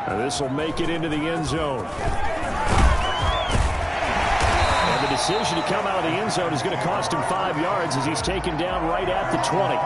This will make it into the end zone. And the decision to come out of the end zone is going to cost him 5 yards as he's taken down right at the 20.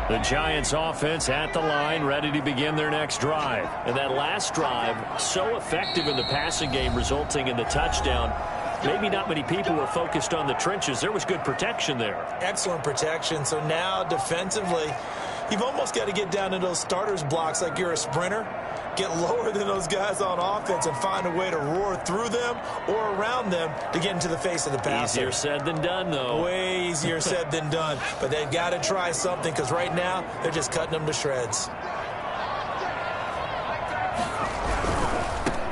The Giants offense at the line, ready to begin their next drive. And that last drive, so effective in the passing game, resulting in the touchdown. Maybe not many people were focused on the trenches. There was good protection there. Excellent protection. So now defensively, you've almost got to get down to those starters blocks like you're a sprinter. Get lower than those guys on offense and find a way to roar through them or around them to get into the face of the passer. Easier said than done, though. Way easier said than done. But they've got to try something because right now they're just cutting them to shreds.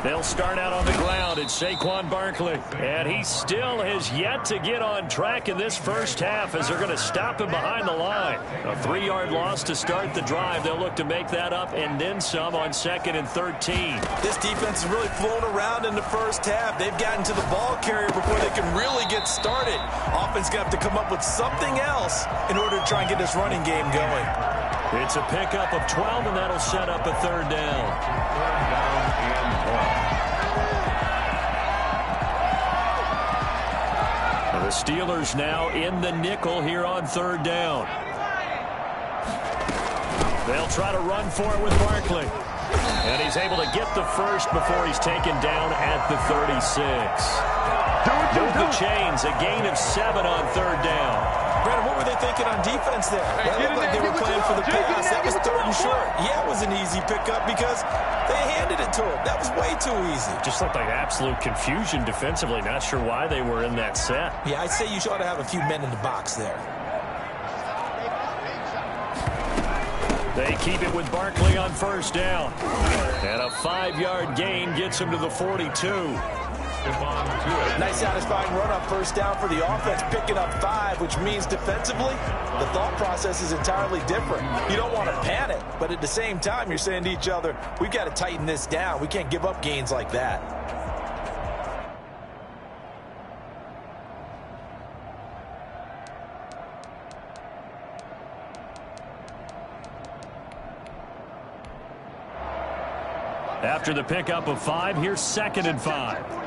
They'll start out on the ground. It's Saquon Barkley. And he still has yet to get on track in this first half as they're going to stop him behind the line. A 3-yard loss to start the drive. They'll look to make that up and then some on 2nd and 13. This defense has really flown around in the first half. They've gotten to the ball carrier before they can really get started. Offense got to come up with something else in order to try and get this running game going. It's a pickup of 12, and that'll set up a 3rd down. The Steelers now in the nickel here on 3rd down. They'll try to run for it with Barkley. And he's able to get the first before he's taken down at the 36. Move the chains, a gain of 7 on 3rd down. Brandon, what were they thinking on defense there? That looked like they were playing for the pass. That was 3rd and short. Yeah, it was an easy pickup because they handed it to him. That was way too easy. Just looked like absolute confusion defensively. Not sure why they were in that set. Yeah, I'd say you ought to have a few men in the box there. They keep it with Barkley on 1st down. And a 5-yard gain gets him to the 42. Nice satisfying run on 1st down for the offense, picking up 5, which means defensively, the thought process is entirely different. You don't want to panic, but at the same time, you're saying to each other, we've got to tighten this down. We can't give up gains like that. After the pickup of 5, here's 2nd and 5.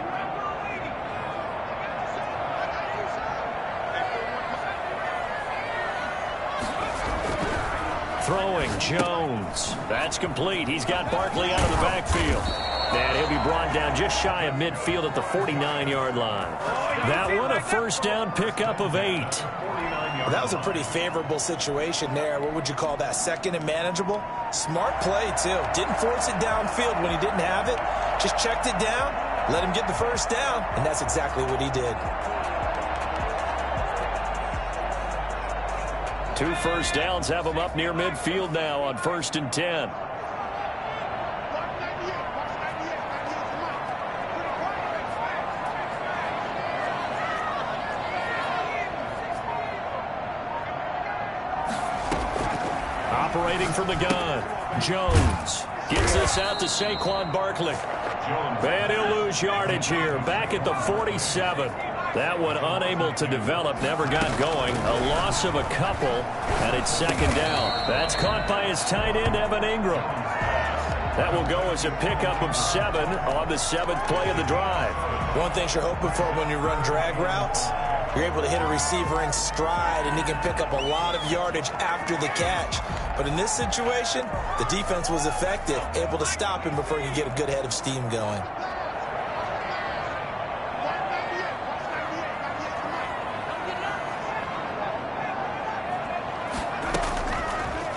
Throwing Jones. That's complete. He's got Barkley out of the backfield. And he'll be brought down just shy of midfield at the 49-yard line. That one a 1st down pickup of 8. Well, that was a pretty favorable situation there. What would you call that? 2nd and manageable? Smart play, too. Didn't force it downfield when he didn't have it. Just checked it down, let him get the 1st down, and that's exactly what he did. 2 first downs have him up near midfield now on 1st and 10. Operating from the gun, Jones gets this out to Saquon Barkley. And he'll lose yardage here, back at the 47. That one unable to develop, never got going. A loss of a couple, and it's 2nd down. That's caught by his tight end, Evan Ingram. That will go as a pickup of 7 on the 7th play of the drive. One thing you're hoping for when you run drag routes, you're able to hit a receiver in stride, and he can pick up a lot of yardage after the catch. But in this situation, the defense was effective, able to stop him before he could get a good head of steam going.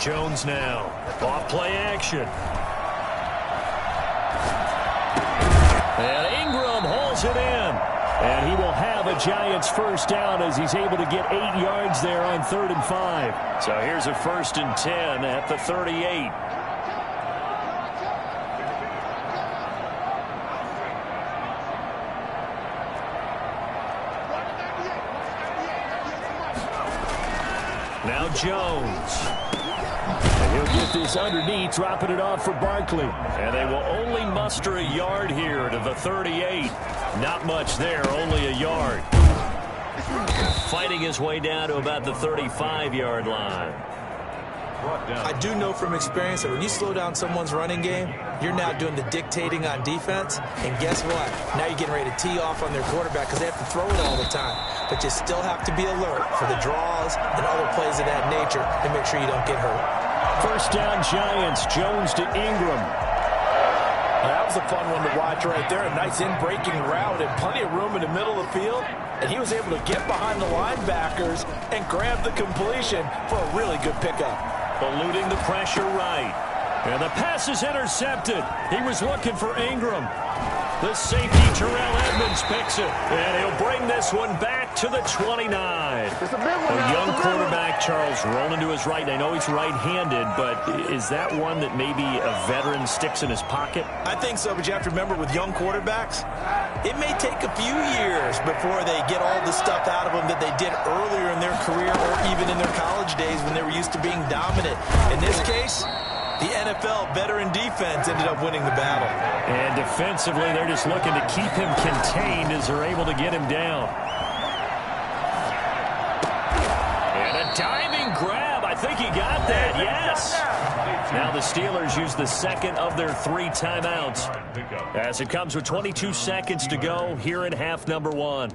Jones now, off play action. And Ingram hauls it in. And he will have a Giants 1st down as he's able to get 8 yards there on 3rd and 5. So here's a 1st and 10 at the 38. Now Jones. He'll get this underneath, dropping it off for Barkley. And they will only muster a yard here to the 38. Not much there, only a yard. Fighting his way down to about the 35-yard line. I do know from experience that when you slow down someone's running game, you're now doing the dictating on defense. And guess what? Now you're getting ready to tee off on their quarterback because they have to throw it all the time. But you still have to be alert for the draws and other plays of that nature and make sure you don't get hurt. First down, Giants. Jones to Ingram. That was a fun one to watch right there. A nice in-breaking route and plenty of room in the middle of the field. And he was able to get behind the linebackers and grab the completion for a really good pickup. Eluding the pressure right. And the pass is intercepted. He was looking for Ingram. The safety, Terrell Edmonds, picks it. And he'll bring this one back to the 29. A young quarterback, Charles, rolling to his right. I know he's right-handed, but is that one that maybe a veteran sticks in his pocket? I think so, but you have to remember with young quarterbacks, it may take a few years before they get all the stuff out of them that they did earlier in their career or even in their college days when they were used to being dominant. In this case, the NFL veteran defense ended up winning the battle. And defensively, they're just looking to keep him contained as they're able to get him down. And a diving grab. I think he got that. Yes. Now the Steelers use the second of their 3 timeouts as it comes with 22 seconds to go here in half number 1.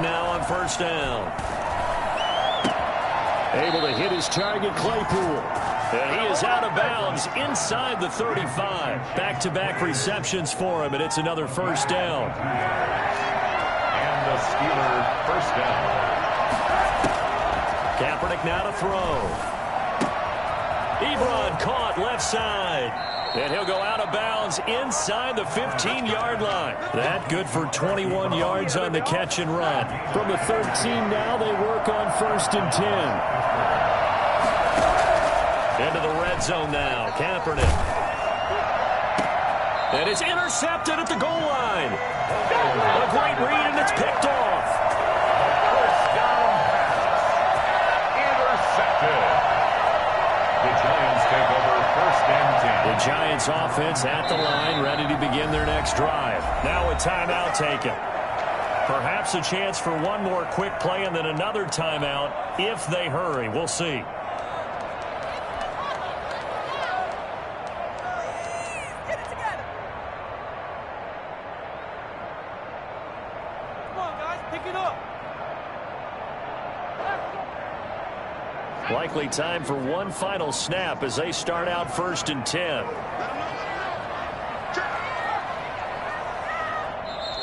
Now on first down. Able to hit his target, Claypool. And he is out of bounds inside the 35. Back-to-back receptions for him, and it's another first down. And the Steelers first down. Kaepernick now to throw. Ebron caught left side. And he'll go out of bounds inside the 15-yard line. That good for 21 yards on the catch and run. From the 13 now, they work on first and 10. Into the red zone now. Kaepernick. And it's intercepted at the goal line. A great read, and it's picked off. First down pass. Intercepted. The Giants take over first and 10. The Giants offense at the line, ready to begin their next drive. Now a timeout taken. Perhaps a chance for one more quick play and then another timeout if they hurry. We'll see. Get it together. Come on, guys, pick it up. Likely time for one final snap as they start out first and 10.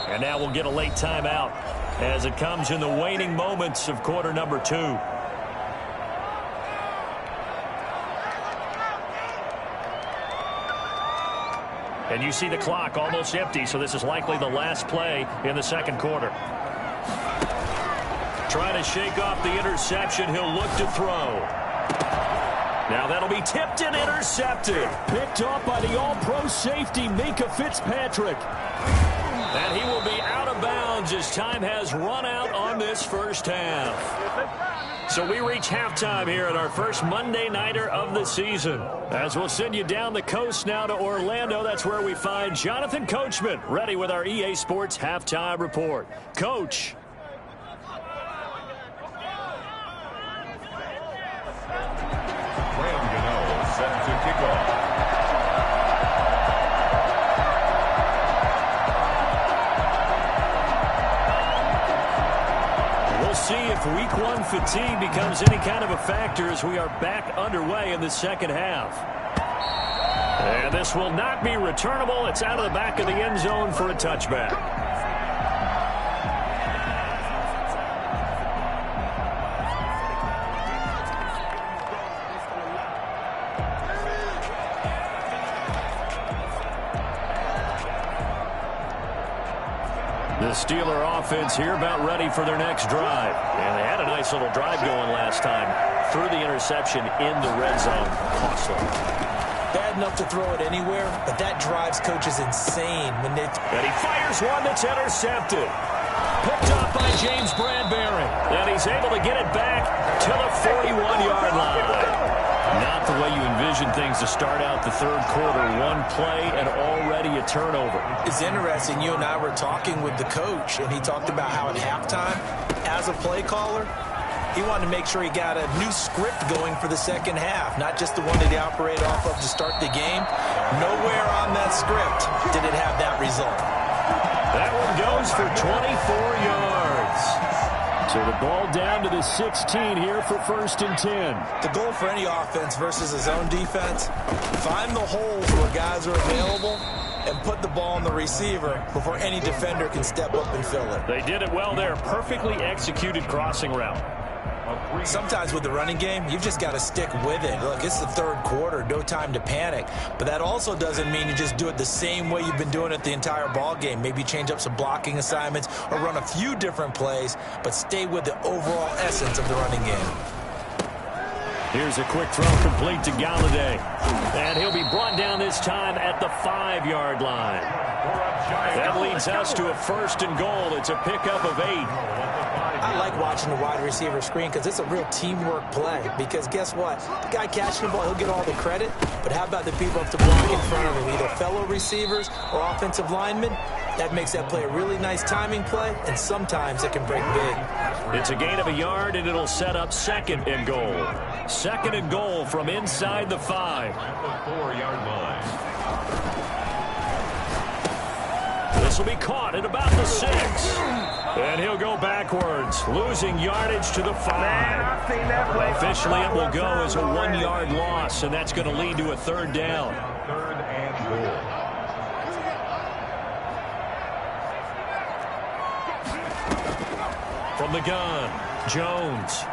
And now we'll get a late timeout as it comes in the waning moments of quarter number 2. And you see the clock almost empty, so this is likely the last play in the second quarter. Trying to shake off the interception. He'll look to throw. Now that'll be tipped and intercepted. Picked off by the all-pro safety, Minka Fitzpatrick. And he will be out of bounds as time has run out on this first half. So we reach halftime here at our first Monday Nighter of the season. As we'll send you down the coast now to Orlando, that's where we find Jonathan Coachman, ready with our EA Sports Halftime Report. Coach. Set to kick off. We'll see if week 1 fatigue becomes any kind of a factor as we are back underway in the second half. And this will not be returnable. It's out of the back of the end zone for a touchback. The Steeler offense here about ready for their next drive. And they had a nice little drive going last time. Threw the interception in the red zone. Costly. Bad enough to throw it anywhere, but that drives coaches insane when they... And he fires one that's intercepted. Picked up by James Bradbury. And he's able to get it back to the 41-yard line. Not the way you envision things to start out the third quarter. One play and already a turnover. It's interesting. You and I were talking with the coach, and he talked about how at halftime, as a play caller, he wanted to make sure he got a new script going for the second half, not just the one that he operated off of to start the game. Nowhere on that script did it have that result. That one goes for 24 yards. So the ball down to the 16 here for 1st and 10. The goal for any offense versus his own defense, find the holes where guys are available and put the ball on the receiver before any defender can step up and fill it. They did it well there. Perfectly executed crossing route. Sometimes with the running game, you've just got to stick with it. Look, it's the third quarter, no time to panic. But that also doesn't mean you just do it the same way you've been doing it the entire ball game. Maybe change up some blocking assignments or run a few different plays, but stay with the overall essence of the running game. Here's a quick throw complete to Galladay. And he'll be brought down this time at the 5-yard line. That leads us to a 1st and goal. It's a pickup of 8. I like watching the wide receiver screen because it's a real teamwork play. Because guess what? The guy catching the ball, he'll get all the credit. But how about the people up to block in front of him, either fellow receivers or offensive linemen? That makes that play a really nice timing play, and sometimes it can break big. It's a gain of a yard, and it'll set up 2nd and goal. 2nd and goal from inside the 5. The 4-yard line. This will be caught at about the 6. And he'll go backwards, losing yardage to the 5. Officially, it will go as a 1-yard loss, and that's going to lead to a 3rd down. 3rd and goal. From the gun, Jones.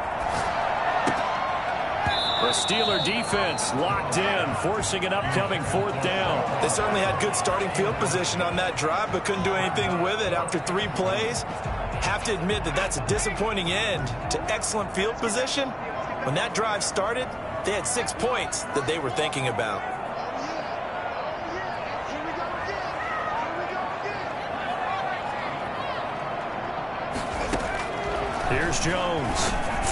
The Steeler defense locked in, forcing an upcoming 4th down. They certainly had good starting field position on that drive, but couldn't do anything with it after 3 plays. Have to admit that that's a disappointing end to excellent field position. When that drive started, they had 6 points that they were thinking about. Here's Jones,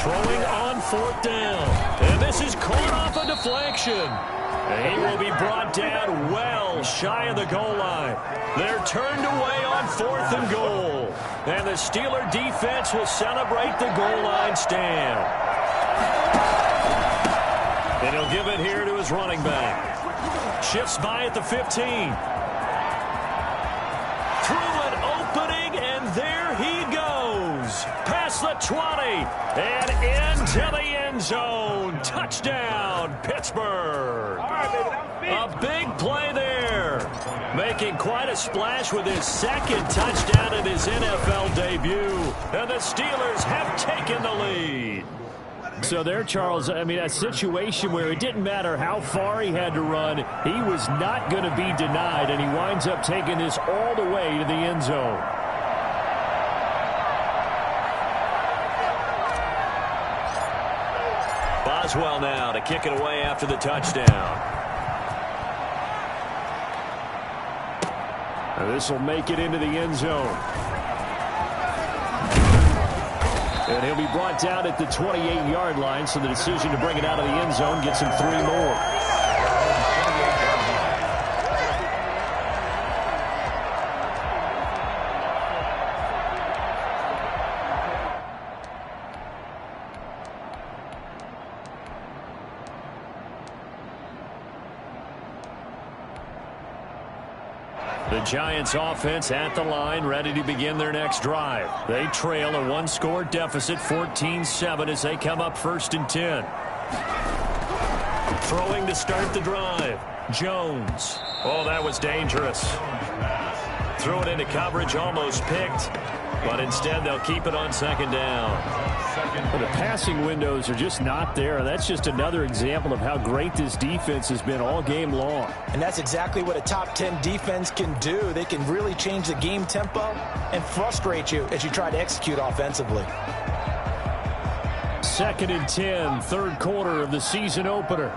throwing on 4th down. And this is caught off a deflection. And he will be brought down well shy of the goal line. They're turned away on 4th and goal. And the Steeler defense will celebrate the goal line stand. And he'll give it here to his running back. Shifts by at the 15. Through an opening, and there he goes. Past the 20 and into the end zone. Touchdown, Pittsburgh. A big play there. Making quite a splash with his 2nd touchdown in his NFL debut. And the Steelers have taken the lead. So there, Charles, I mean, a situation where it didn't matter how far he had to run, he was not going to be denied, and he winds up taking this all the way to the end zone. Boswell now to kick it away after the touchdown. And this will make it into the end zone. And he'll be brought down at the 28-yard line, so the decision to bring it out of the end zone gets him 3 more. The Giants offense at the line, ready to begin their next drive. They trail a 1-score deficit, 14-7, as they come up 1st and 10. Throwing to start the drive. Jones. Oh, that was dangerous. Threw it into coverage, almost picked. But instead, they'll keep it on 2nd down. But the passing windows are just not there. That's just another example of how great this defense has been all game long. And that's exactly what a top 10 defense can do. They can really change the game tempo and frustrate you as you try to execute offensively. 2nd and 10, third quarter of the season opener.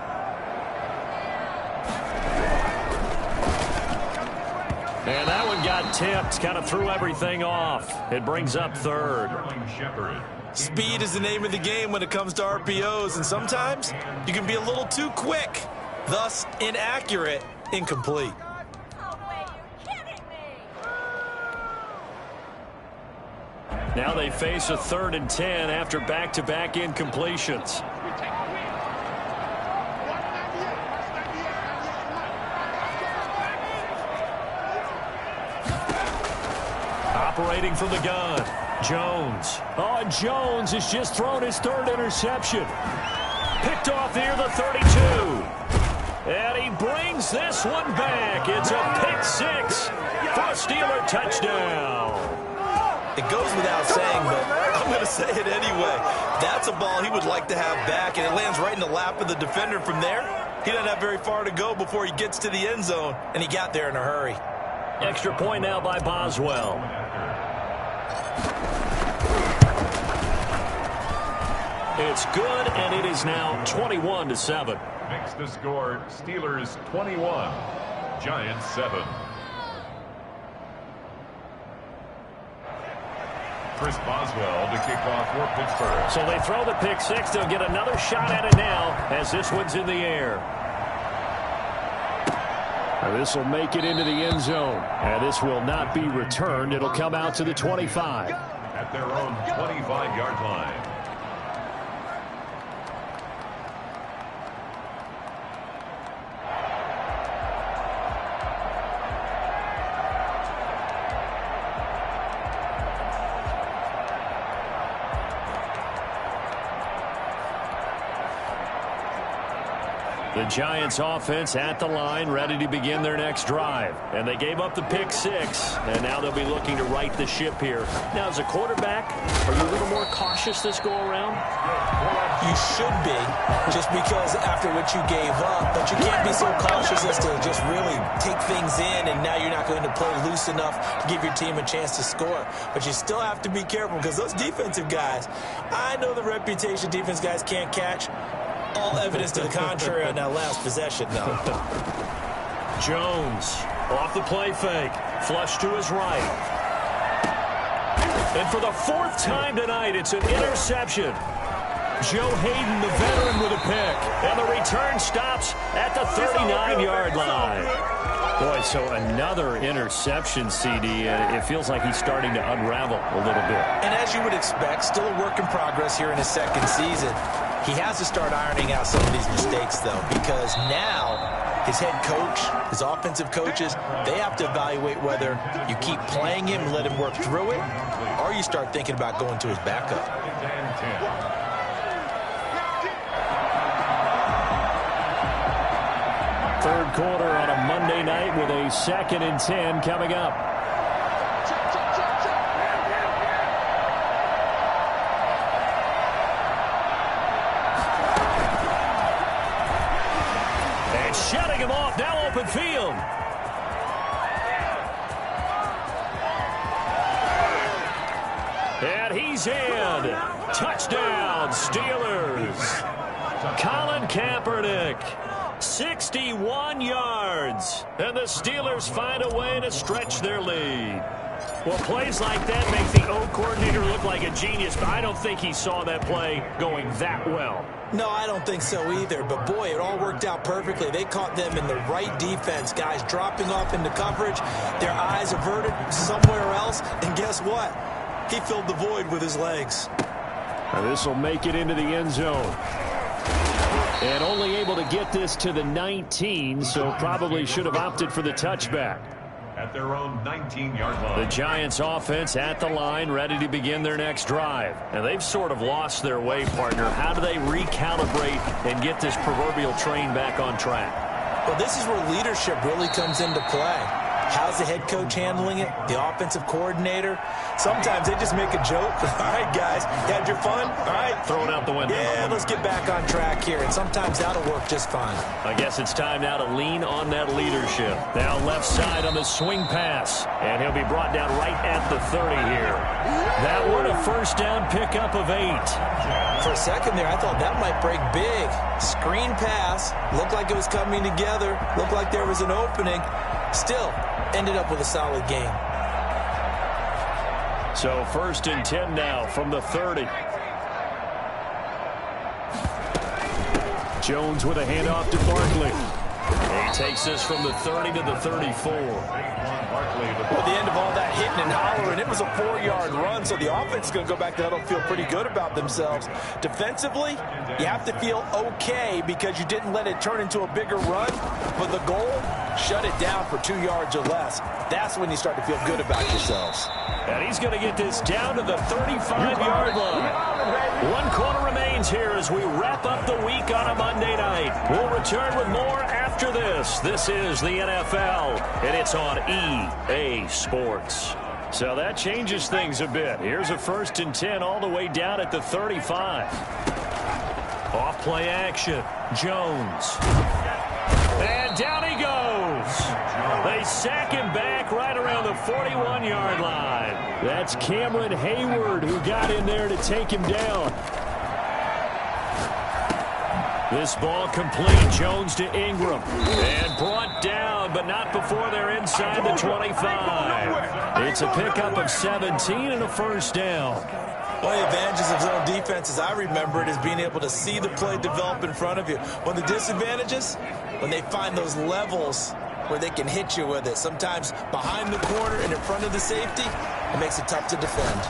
And that one got tipped, kind of threw everything off. It brings up third. Speed is the name of the game when it comes to RPOs, and sometimes you can be a little too quick, thus inaccurate, incomplete. Now they face a 3rd and 10 after back-to-back incompletions. Operating from the gun, Jones. Oh, and Jones has just thrown his 3rd interception. Picked off near the 32. And he brings this one back. It's a pick-6 for a Steeler touchdown. It goes without saying, but I'm going to say it anyway. That's a ball he would like to have back, and it lands right in the lap of the defender from there. He doesn't have very far to go before he gets to the end zone, and he got there in a hurry. Extra point now by Boswell. It's good, and it is now 21-7. Makes the score Steelers 21, Giants 7. Chris Boswell to kick off for Pittsburgh. So they throw the pick-6. They'll get another shot at it now as this one's in the air. This will make it into the end zone. And this will not be returned. It'll come out to the 25. At their own 25-yard line. The Giants offense at the line, ready to begin their next drive. And they gave up the pick-6, and now they'll be looking to right the ship here. Now, as a quarterback, are you a little more cautious this go-around? You should be, just because after what you gave up, but you can't be so cautious as to just really take things in, and now you're not going to play loose enough to give your team a chance to score. But you still have to be careful, because those defensive guys, I know the reputation defense guys can't catch. All evidence to the contrary on that last possession, though. Jones off the play fake. Flush to his right. And for the 4th time tonight, it's an interception. Joe Hayden, the veteran, with a pick. And the return stops at the 39-yard line. Boy, so another interception, CD. It feels like he's starting to unravel a little bit. And as you would expect, still a work in progress here in his 2nd season. He has to start ironing out some of these mistakes, though, because now his head coach, his offensive coaches, they have to evaluate whether you keep playing him and let him work through it, or you start thinking about going to his backup. 3rd quarter on a Monday night with a 2nd and 10 coming up. And shutting him off, now open field. And he's in. Touchdown, Steelers. Colin Kaepernick. 61 yards. And the Steelers find a way to stretch their lead. Well, plays like that make the O coordinator look like a genius, but I don't think he saw that play going that well. No, I don't think so either. But, boy, it all worked out perfectly. They caught them in the right defense. Guys dropping off into coverage, their eyes averted somewhere else. And guess what? He filled the void with his legs. Now this will make it into the end zone. And only able to get this to the 19, so probably should have opted for the touchback. At their own 19-yard line. The Giants offense at the line, ready to begin their next drive. And they've sort of lost their way, partner. How do they recalibrate and get this proverbial train back on track? Well, this is where leadership really comes into play. How's the head coach handling it? The offensive coordinator? Sometimes they just make a joke. All right, guys, you had your fun? All right. Throw it out the window. Yeah, let's get back on track here, and sometimes that'll work just fine. I guess it's time now to lean on that leadership. Now left side on the swing pass, and he'll be brought down right at the 30 here. That one a first down pickup of 8. For a second there, I thought that might break big. Screen pass, looked like it was coming together, looked like there was an opening. Still, ended up with a solid game. So first and 10 now from the 30. Jones with a handoff to Barkley. He takes this from the 30 to the 34. At the end of all that hitting and hollering, it was a 4-yard run, so the offense is going to go back to huddle, feel pretty good about themselves. Defensively, you have to feel okay because you didn't let it turn into a bigger run, but the goal, shut it down for 2 yards or less. That's when you start to feel good about yourselves. And he's going to get this down to the 35-yard line. 1 quarter remains here as we wrap up the week on a Monday night. We'll return with more after this. This is the NFL, and it's on EA Sports. So that changes things a bit. Here's a first and 10 all the way down at the 35. Off play action. Jones. And down he goes. They sack him back right around the 41-yard line. That's Cameron Hayward who got in there to take him down. This ball complete. Jones to Ingram. And brought down, but not before they're inside the 25. It's a pickup of 17 and a first down. One of the advantages of zone defense, as I remember it, is being able to see the play develop in front of you. One of the disadvantages, when they find those levels where they can hit you with it. Sometimes behind the corner and in front of the safety, it makes it tough to defend.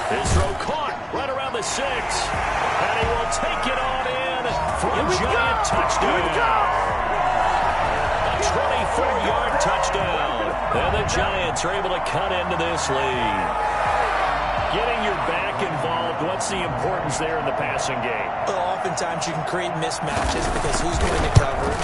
His throw caught right around the 6. And he will take it on in for a giant touchdown. A 24-yard touchdown. And the Giants are able to cut into this lead. Getting your back involved, what's the importance there in the passing game? Well, oftentimes you can create mismatches because who's going to cover it?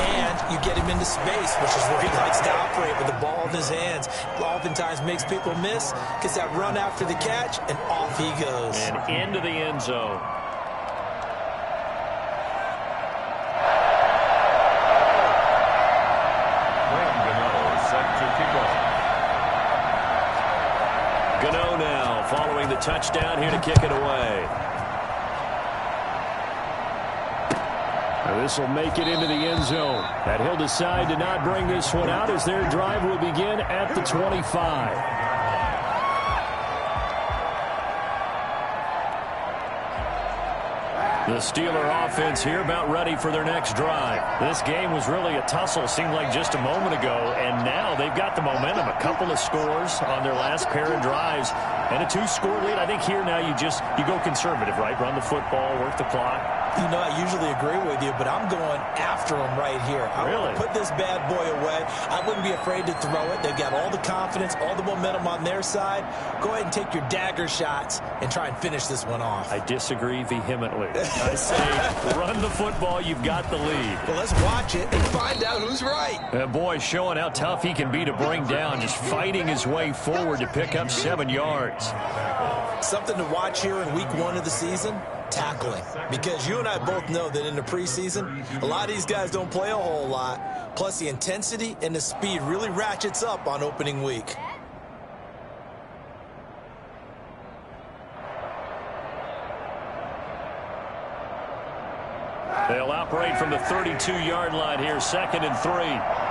And you get him into space, which is where he likes to operate with the ball in his hands. Oftentimes makes people miss, gets that run after the catch, and off he goes. And into the end zone. Gano now following the touchdown here to kick it away. This will make it into the end zone. And he'll decide to not bring this one out as their drive will begin at the 25. The Steeler offense here about ready for their next drive. This game was really a tussle, seemed like just a moment ago, and now they've got the momentum. A couple of scores on their last pair of drives, and a 2-score lead. I think here now you go conservative, right? Run the football, work the clock. You know, I usually agree with you, but I'm going after him right here. I want to put this bad boy away. I wouldn't be afraid to throw it. They've got all the confidence, all the momentum on their side. Go ahead and take your dagger shots and try and finish this one off. I disagree vehemently. I say run the football. You've got the lead. Well, let's watch it and find out who's right. That boy showing how tough he can be to bring down, just fighting his way forward to pick up 7 yards. Something to watch here in week 1 of the season. Tackling, because you and I both know that in the preseason, a lot of these guys don't play a whole lot. Plus, the intensity and the speed really ratchets up on opening week. They'll operate from the 32-yard line here, 2nd and 3.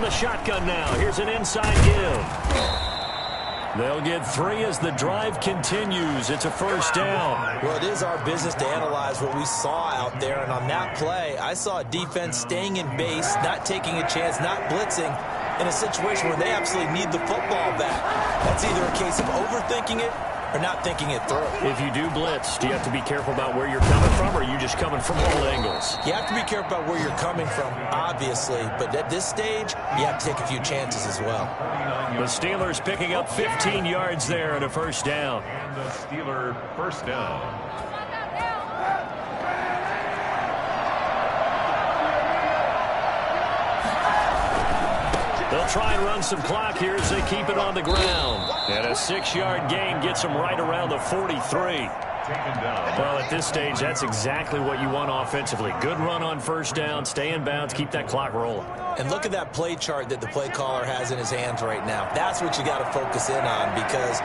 The shotgun now. Here's an inside give. They'll get 3 as the drive continues. It's a first down. Well, it is our business to analyze what we saw out there, and on that play, I saw a defense staying in base, not taking a chance, not blitzing, in a situation where they absolutely need the football back. That's either a case of overthinking it or not thinking it through. If you do blitz, do you have to be careful about where you're coming from, or are you just coming from all angles? You have to be careful about where you're coming from, obviously, but at this stage, you have to take a few chances as well. The Steelers picking up 15 yards there and a first down. And the Steeler first down. They'll try and run some clock here as they keep it on the ground. And a 6-yard gain gets them right around the 43. Well, at this stage, that's exactly what you want offensively. Good run on first down, stay in bounds, keep that clock rolling. And look at that play chart that the play caller has in his hands right now. That's what you got to focus in on, because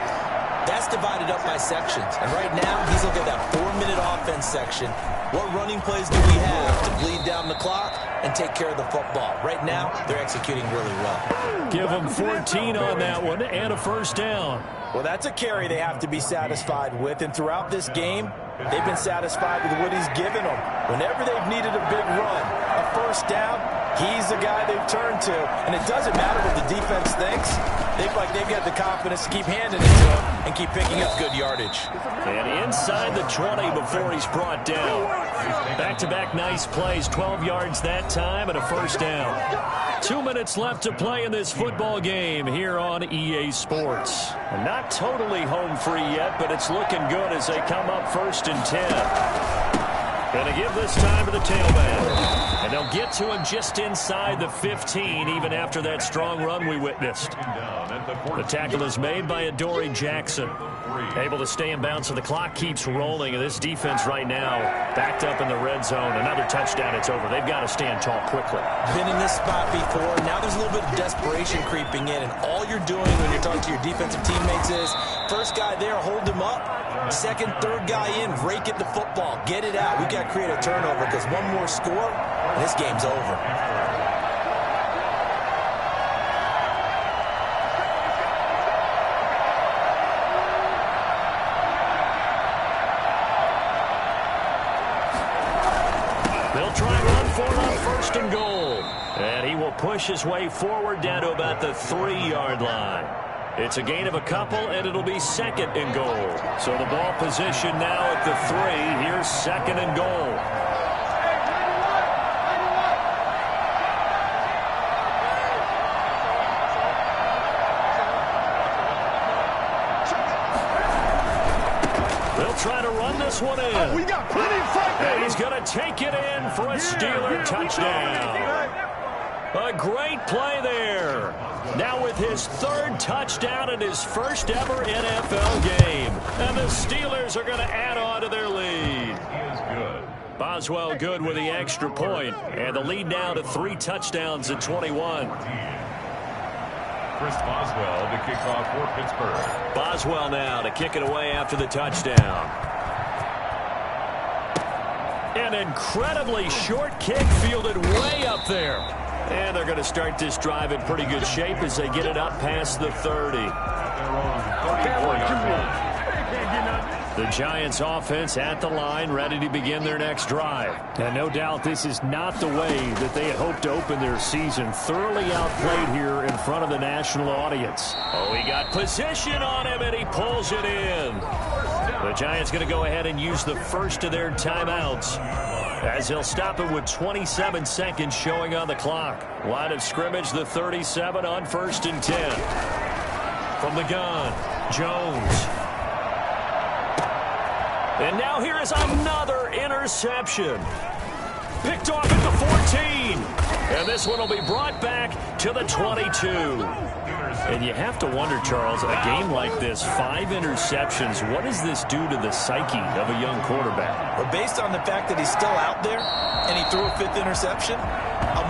that's divided up by sections. And right now, he's looking at that 4-minute offense section. What running plays do we have to bleed down the clock and take care of the football? Right now, they're executing really well. Give them 14 on that one and a first down. Well, that's a carry they have to be satisfied with. And throughout this game, they've been satisfied with what he's given them. Whenever they've needed a big run, a first down, he's the guy they've turned to. And it doesn't matter what the defense thinks. They've got the confidence to keep handing it to him and keep picking up good yardage. And inside the 20 before he's brought down. Back-to-back nice plays, 12 yards that time and a first down. 2 minutes left to play in this football game here on EA Sports. Not totally home free yet, but it's looking good as they come up 1st and 10. Going to give this time to the tailback. And they'll get to him just inside the 15, even after that strong run we witnessed. The tackle is made by Adoree Jackson. Able to stay in bounds, so the clock keeps rolling. And this defense right now backed up in the red zone. Another touchdown, it's over. They've got to stand tall quickly. Been in this spot before. Now there's a little bit of desperation creeping in. And all you're doing when you're talking to your defensive teammates is, first guy there, hold him up. Second, third guy in, rake at the football. Get it out. We've got to create a turnover, because one more score, and this game's over. They'll try and run for it on 1st and goal. And he will push his way forward down to about the 3-yard line. It's a gain of a couple, and it'll be 2nd and goal. So the ball position now at the 3. Here's 2nd and goal. They'll try to run this one in. We got plenty of fight. And he's going to take it in for a Steeler touchdown. A great play there. Now with his 3rd touchdown in his first ever NFL game. And the Steelers are going to add on to their lead. He is good. Boswell good with the extra point. And the lead now to 3 touchdowns at 21. Chris Boswell to kick off for Pittsburgh. Boswell now to kick it away after the touchdown. An incredibly short kick fielded way up there. And they're going to start this drive in pretty good shape as they get it up past the 30. The Giants offense at the line, ready to begin their next drive. And no doubt this is not the way that they had hoped to open their season. Thoroughly outplayed here in front of the national audience. Oh, he got position on him, and he pulls it in. The Giants going to go ahead and use the first of their timeouts, as they'll stop it with 27 seconds showing on the clock. Line of scrimmage, the 37 on 1st and 10. From the gun, Jones. And now here is another interception. Picked off at the 14. And this one will be brought back to the 22. And you have to wonder, Charles, a game like this, 5 interceptions, what does this do to the psyche of a young quarterback? Well, based on the fact that he's still out there and he threw a 5th interception, I'm